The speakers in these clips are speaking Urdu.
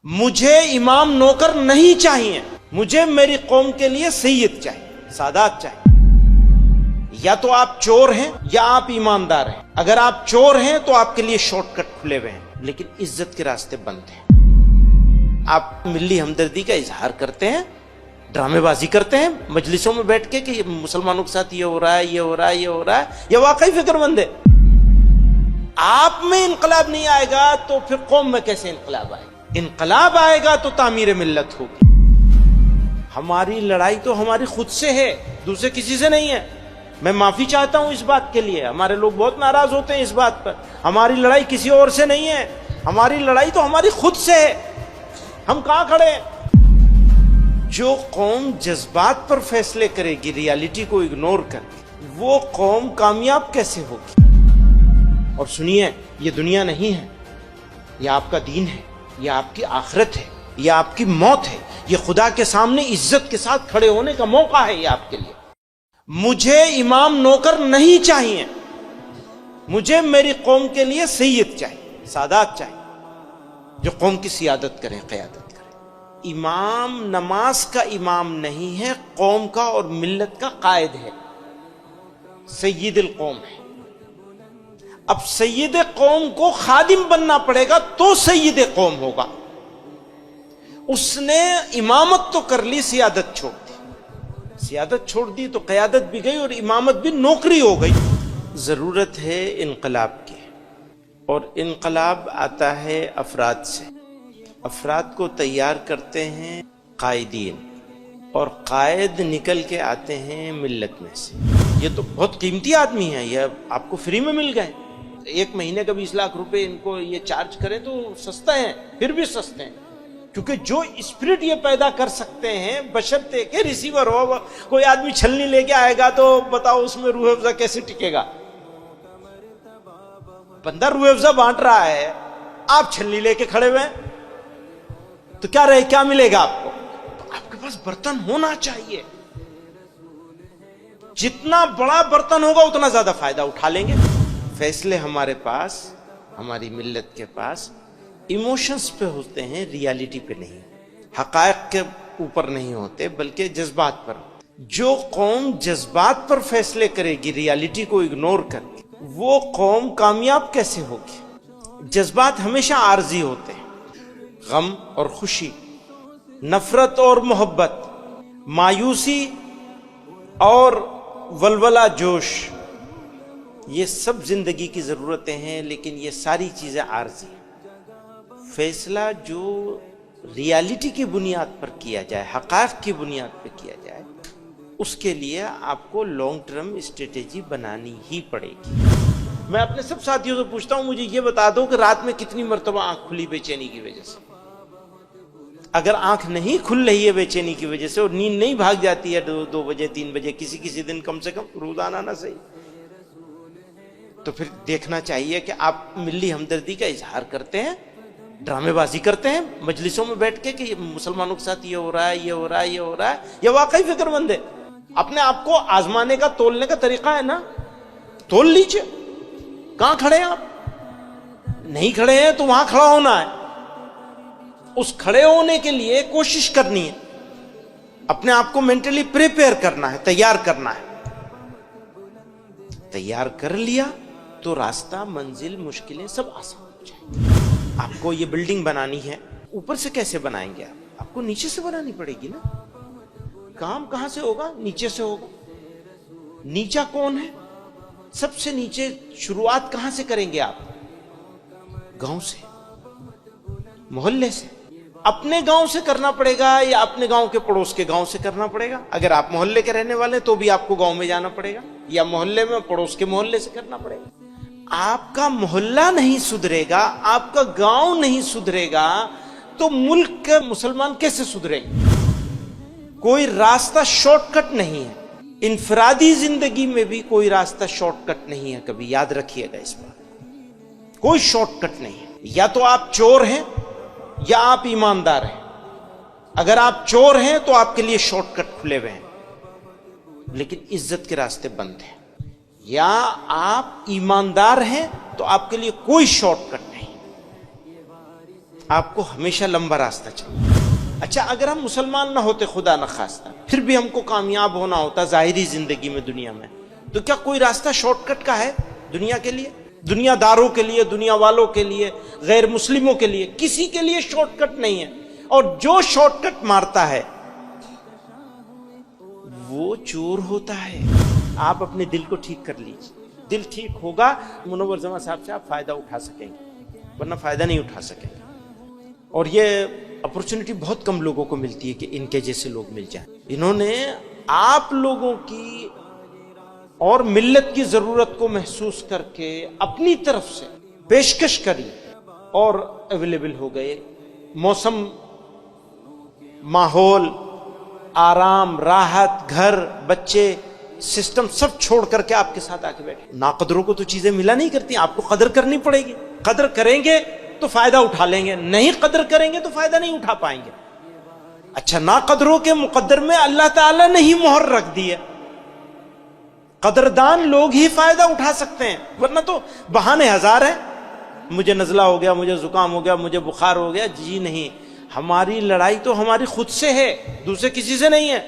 مجھے امام نوکر نہیں چاہیے، مجھے میری قوم کے لیے سید چاہیے، سادات چاہیے۔ یا تو آپ چور ہیں یا آپ ایماندار ہیں۔ اگر آپ چور ہیں تو آپ کے لیے شارٹ کٹ کھلے ہوئے ہیں، لیکن عزت کے راستے بند ہیں۔ آپ ملی ہمدردی کا اظہار کرتے ہیں، ڈرامے بازی کرتے ہیں مجلسوں میں بیٹھ کے کہ مسلمانوں کے ساتھ یہ ہو رہا ہے، یہ ہو رہا ہے، یہ ہو رہا ہے، یہ واقعی فکر مند ہے۔ آپ میں انقلاب نہیں آئے گا تو پھر قوم میں کیسے انقلاب آئے گا؟ انقلاب آئے گا تو تعمیر ملت ہوگی۔ ہماری لڑائی تو ہماری خود سے ہے، دوسرے کسی سے نہیں ہے۔ میں معافی چاہتا ہوں اس بات کے لیے، ہمارے لوگ بہت ناراض ہوتے ہیں اس بات پر۔ ہماری لڑائی کسی اور سے نہیں ہے، ہماری لڑائی تو ہماری خود سے ہے۔ ہم کہاں کھڑے ہیں؟ جو قوم جذبات پر فیصلے کرے گی ریالٹی کو اگنور کر کے، وہ قوم کامیاب کیسے ہوگی؟ اور سنیے، یہ دنیا نہیں ہے، یہ آپ کا دین ہے، یہ آپ کی آخرت ہے، یہ آپ کی موت ہے، یہ خدا کے سامنے عزت کے ساتھ کھڑے ہونے کا موقع ہے یہ آپ کے لیے۔ مجھے امام نوکر نہیں چاہیے، مجھے میری قوم کے لیے سید چاہیے، سادات چاہیے، جو قوم کی سیادت کریں، قیادت کریں۔ امام نماز کا امام نہیں ہے، قوم کا اور ملت کا قائد ہے، سید القوم ہے۔ اب سید قوم کو خادم بننا پڑے گا تو سید قوم ہوگا۔ اس نے امامت تو کر لی، سیادت چھوڑ دی۔ سیادت چھوڑ دی تو قیادت بھی گئی اور امامت بھی نوکری ہو گئی۔ ضرورت ہے انقلاب کی، اور انقلاب آتا ہے افراد سے۔ افراد کو تیار کرتے ہیں قائدین، اور قائد نکل کے آتے ہیں ملت میں سے۔ یہ تو بہت قیمتی آدمی ہیں، یہ آپ کو فری میں مل گئے۔ ایک مہینے کا 20 لاکھ روپے ان کو یہ چارج کریں تو سستے ہیں، پھر بھی سستے ہیں، کیونکہ جو اسپرٹ یہ پیدا کر سکتے ہیں بشرطے کہ ریسیور ہو۔ کوئی آدمی چھلنی لے کے آئے گا تو بتاؤ اس میں روح افزا کیسے ٹکے گا؟ بندہ روح افزا بانٹ رہا ہے، آپ چھلنی لے کے کھڑے ہوئے ہیں، تو کیا ملے گا آپ کو؟ آپ کے پاس برتن ہونا چاہیے۔ جتنا بڑا برتن ہوگا اتنا زیادہ فائدہ اٹھا لیں گے۔ فیصلے ہمارے پاس، ہماری ملت کے پاس ایموشنز پہ ہوتے ہیں، ریالٹی پہ نہیں، حقائق کے اوپر نہیں ہوتے، بلکہ جذبات پر۔ جو قوم جذبات پر فیصلے کرے گی ریالٹی کو اگنور کر کے، وہ قوم کامیاب کیسے ہوگی؟ جذبات ہمیشہ عارضی ہوتے ہیں، غم اور خوشی، نفرت اور محبت، مایوسی اور ولولہ جوش، یہ سب زندگی کی ضرورتیں ہیں، لیکن یہ ساری چیزیں عارضی ہیں۔ فیصلہ جو ریالٹی کی بنیاد پر کیا جائے، حقائق کی بنیاد پر کیا جائے، اس کے لیے آپ کو لانگ ٹرم اسٹریٹجی بنانی ہی پڑے گی۔ میں اپنے سب ساتھیوں سے پوچھتا ہوں، مجھے یہ بتا دو کہ رات میں کتنی مرتبہ آنکھ کھلی بے چینی کی وجہ سے؟ اگر آنکھ نہیں کھل رہی ہے بے چینی کی وجہ سے، اور نیند نہیں بھاگ جاتی ہے 2 بجے 3 بجے، کسی دن کم سے کم روزانہ نہ صحیح، تو پھر دیکھنا چاہیے کہ آپ ملی ہمدردی کا اظہار کرتے ہیں، ڈرامے بازی کرتے ہیں مجلسوں میں بیٹھ کے کہ مسلمانوں کے ساتھ یہ ہو رہا ہے، یہ ہو رہا ہے، یہ ہو رہا ہے، یہ واقعی فکر مند ہے۔ اپنے آپ کو آزمانے کا، تولنے کا طریقہ ہے نا، تول لیجئے۔ کہاں کھڑے ہیں آپ؟ نہیں کھڑے ہیں تو وہاں کھڑا ہونا ہے۔ اس کھڑے ہونے کے لیے کوشش کرنی ہے، اپنے آپ کو مینٹلی پریپیئر کرنا ہے، تیار کرنا ہے۔ تیار کر لیا تو راستہ، منزل، مشکلیں سب آسان ہو جائیں۔ آپ کو یہ بلڈنگ بنانی ہے، اوپر سے کیسے بنائیں گے آپ کو نیچے سے بنانی پڑے گی نا۔ کام کہاں سے ہوگا؟ نیچے سے ہوگا۔ نیچا کون ہے؟ سب سے نیچے شروعات کہاں سے کریں گے آپ؟ گاؤں سے، محلے سے۔ اپنے گاؤں سے کرنا پڑے گا یا اپنے گاؤں کے پڑوس کے گاؤں سے کرنا پڑے گا؟ اگر آپ محلے کے رہنے والے تو بھی آپ کو گاؤں میں جانا پڑے گا، یا محلے میں پڑوس کے محلے سے کرنا پڑے گا۔ آپ کا محلہ نہیں سدھرے گا، آپ کا گاؤں نہیں سدھرے گا، تو ملک کے مسلمان کیسے سدھریں گے؟ کوئی راستہ شارٹ کٹ نہیں ہے، انفرادی زندگی میں بھی کوئی راستہ شارٹ کٹ نہیں ہے، کبھی یاد رکھیے گا اس بات۔ کوئی شارٹ کٹ نہیں ہے، یا تو آپ چور ہیں یا آپ ایماندار ہیں۔ اگر آپ چور ہیں تو آپ کے لیے شارٹ کٹ کھلے ہوئے ہیں، لیکن عزت کے راستے بند ہیں۔ یا آپ ایماندار ہیں تو آپ کے لیے کوئی شارٹ کٹ نہیں۔ آپ کو ہمیشہ لمبا راستہ چاہیے. اچھا اگر ہم مسلمان نہ ہوتے خدا نخواستہ، پھر بھی ہم کو کامیاب ہونا ہوتا ظاہری زندگی میں دنیا میں، تو کیا کوئی راستہ شارٹ کٹ کا ہے دنیا کے لیے؟ دنیا داروں کے لیے، دنیا والوں کے لیے، غیر مسلموں کے لیے کسی کے لیے شارٹ کٹ نہیں ہے. اور جو شارٹ کٹ مارتا ہے وہ چور ہوتا ہے. آپ اپنے دل کو ٹھیک کر لیجیے، دل ٹھیک ہوگا منور زمان صاحب سے آپ فائدہ اٹھا سکیں گے، ورنہ فائدہ نہیں اٹھا سکیں گے. اور یہ اپرچونٹی بہت کم لوگوں کو ملتی ہے کہ ان کے جیسے لوگ مل جائیں. انہوں نے آپ لوگوں کی اور ملت کی ضرورت کو محسوس کر کے اپنی طرف سے پیشکش کری اور اویلیبل ہو گئے. موسم، ماحول، آرام، راحت، گھر، بچے، سسٹم سب چھوڑ کر کے آپ کے ساتھ آ کے بیٹھے. ناقدروں کو تو چیزیں ملا نہیں کرتی، آپ کو قدر کرنی پڑے گی. قدر کریں گے تو فائدہ اٹھا لیں گے، نہیں قدر کریں گے تو فائدہ نہیں اٹھا پائیں گے. اچھا ناقدروں کے مقدر میں اللہ تعالیٰ نے ہی مہر رکھ دی ہے، قدردان لوگ ہی فائدہ اٹھا سکتے ہیں، ورنہ تو بہانے ہزار ہیں. مجھے نزلہ ہو گیا، مجھے زکام ہو گیا، مجھے بخار ہو گیا. جی نہیں، ہماری لڑائی تو ہماری خود سے ہے، دوسرے کسی سے نہیں ہے.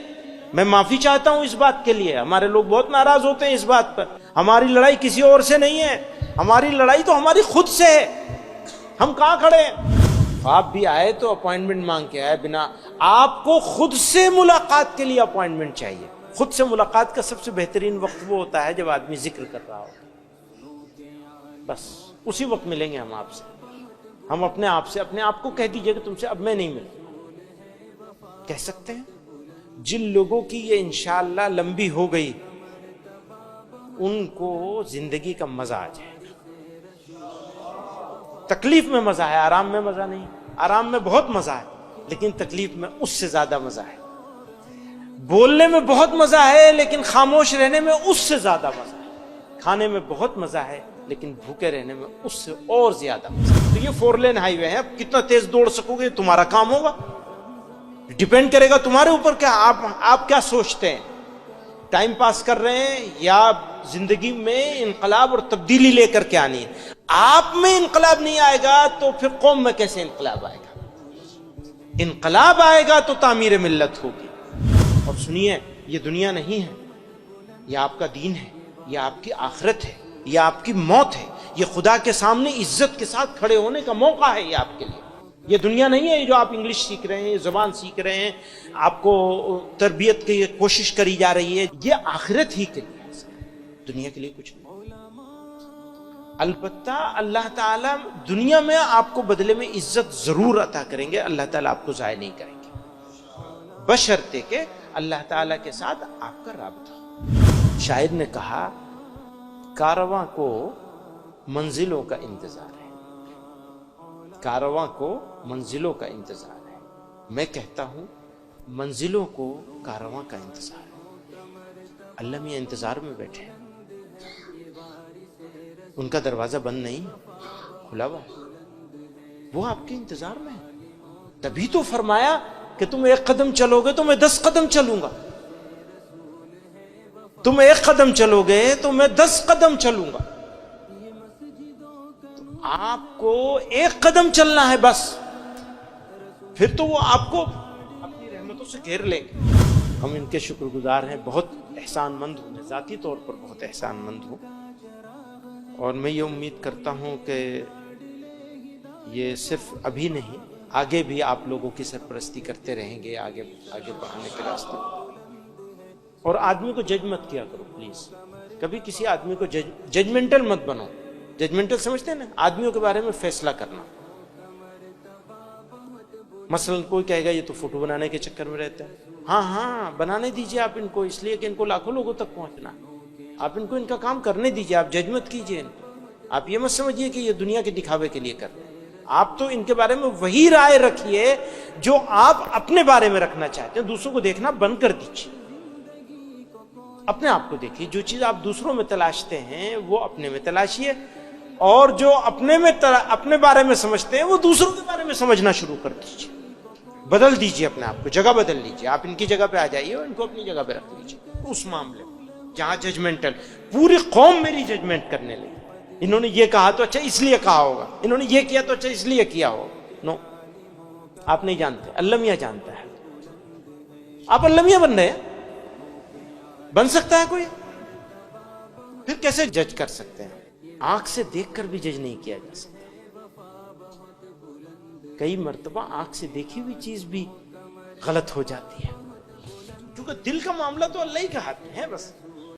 میں معافی چاہتا ہوں اس بات کے لیے، ہمارے لوگ بہت ناراض ہوتے ہیں اس بات پر. ہماری لڑائی کسی اور سے نہیں ہے، ہماری لڑائی تو ہماری خود سے ہے. ہم کہاں کھڑے ہیں؟ آپ بھی آئے تو اپوائنٹمنٹ مانگ کے آئے بنا. آپ کو خود سے ملاقات کے لیے اپوائنٹمنٹ چاہیے. خود سے ملاقات کا سب سے بہترین وقت وہ ہوتا ہے جب آدمی ذکر کر رہا ہو. بس اسی وقت ملیں گے ہم آپ سے. ہم اپنے آپ کو کہہ دیجئے کہ تم سے اب میں نہیں ملوں. کہہ سکتے ہیں. جن لوگوں کی یہ انشاءاللہ لمبی ہو گئی ان کو زندگی کا مزہ آ جائے گا. تکلیف میں مزہ ہے، آرام میں مزہ نہیں. آرام میں بہت مزہ ہے لیکن تکلیف میں اس سے زیادہ مزہ ہے. بولنے میں بہت مزہ ہے لیکن خاموش رہنے میں اس سے زیادہ مزہ ہے. کھانے میں بہت مزہ ہے لیکن بھوکے رہنے میں اس سے اور زیادہ مزہ ہے. تو یہ 4 لین ہائی وے ہے. اب کتنا تیز دوڑ سکو گے تمہارا کام ہوگا، ڈیپینڈ کرے گا تمہارے اوپر. کیا آپ کیا سوچتے ہیں؟ ٹائم پاس کر رہے ہیں یا زندگی میں انقلاب اور تبدیلی لے کر کے آنی ہے؟ آپ میں انقلاب نہیں آئے گا تو پھر قوم میں کیسے انقلاب آئے گا؟ انقلاب آئے گا تو تعمیر ملت ہوگی. اور سنیے، یہ دنیا نہیں ہے، یہ آپ کا دین ہے، یہ آپ کی آخرت ہے، یہ آپ کی موت ہے. یہ خدا کے سامنے عزت کے ساتھ کھڑے ہونے کا موقع ہے. یہ آپ کے لیے یہ دنیا نہیں ہے جو آپ انگلش سیکھ رہے ہیں، زبان سیکھ رہے ہیں، آپ کو تربیت کی کوشش کری جا رہی ہے. یہ آخرت ہی کے لیے ہے، دنیا کے لیے کچھ نہیں. البتہ اللہ تعالیٰ دنیا میں آپ کو بدلے میں عزت ضرور عطا کریں گے. اللہ تعالیٰ آپ کو ضائع نہیں کریں گے، بشرطے کہ اللہ تعالیٰ کے ساتھ آپ کا رابطہ. شاعر نے کہا کارواں کو منزلوں کا انتظار ہے، کارواں کو منزلوں کا انتظار ہے. میں کہتا ہوں منزلوں کو کارواں کا انتظار ہے. اللہ میاں انتظار میں بیٹھے ہیں، ان کا دروازہ بند نہیں کھلا ہوا ہے، وہ آپ کے انتظار میں ہے. تبھی تو فرمایا کہ تم 1 قدم چلو گے تو میں 10 قدم چلوں گا. تم 1 قدم چلو گے تو میں 10 قدم چلوں گا. آپ کو 1 قدم چلنا ہے بس، پھر تو وہ آپ کو اپنی رحمتوں سے گھیر لیں گے. ہم ان کے شکر گزار ہیں، بہت احسان مند ہوں. میں ذاتی طور پر بہت احسان مند ہوں اور میں یہ امید کرتا ہوں کہ یہ صرف ابھی نہیں، آگے بھی آپ لوگوں کی سرپرستی کرتے رہیں گے، آگے بڑھنے کے راستے. اور آدمی کو جج مت کیا کرو پلیز. کبھی کسی آدمی کو ججمنٹل مت بنو. ججمنٹل سمجھتے ہیں نا؟ آدمیوں کے بارے میں فیصلہ کرنا. مثلا کوئی کہے گا یہ تو فوٹو بنانے کے چکر میں رہتے ہیں. ہاں بنانے دیجئے آپ ان کو، اس لیے کہ ان کو لاکھوں لوگوں تک پہنچنا. آپ ان کو ان کا کام کرنے دیجئے، آپ جج مت کیجئے ان کو. آپ یہ مت سمجھیے کہ یہ دنیا کے دکھاوے کے لیے کر رہے ہیں. آپ تو ان کے بارے میں وہی رائے رکھیے جو آپ اپنے بارے میں رکھنا چاہتے ہیں. دوسروں کو دیکھنا بند کر دیجیے، اپنے آپ کو دیکھیے. جو چیز آپ دوسروں میں تلاشتے ہیں وہ اپنے میں تلاشیے، اور جو اپنے بارے میں سمجھتے ہیں وہ دوسروں کے بارے میں سمجھنا شروع کر دیجیے. بدل دیجیے اپنے آپ کو، جگہ بدل لیجیے. آپ ان کی جگہ پہ آ جائیے اور ان کو اپنی جگہ پہ رکھ لیجیے. اس معاملے میں جہاں ججمنٹل، پوری قوم میری ججمنٹ کرنے لگی. انہوں نے یہ کہا تو اچھا اس لیے کہا ہوگا، انہوں نے یہ کیا تو اچھا اس لیے کیا ہوگا. نو، آپ نہیں جانتے، اللہ میاں جانتا ہے. آپ اللہ میاں بن رہے ہیں؟ بن سکتا ہے کوئی؟ پھر کیسے جج کر سکتے ہیں؟ آنکھ سے دیکھ کر بھی جج نہیں کیا جا سکتا. کئی مرتبہ آنکھ سے دیکھی ہوئی چیز بھی غلط ہو جاتی ہے، کیونکہ دل کا معاملہ تو اللہ ہی کے ہاتھ میں ہے بس.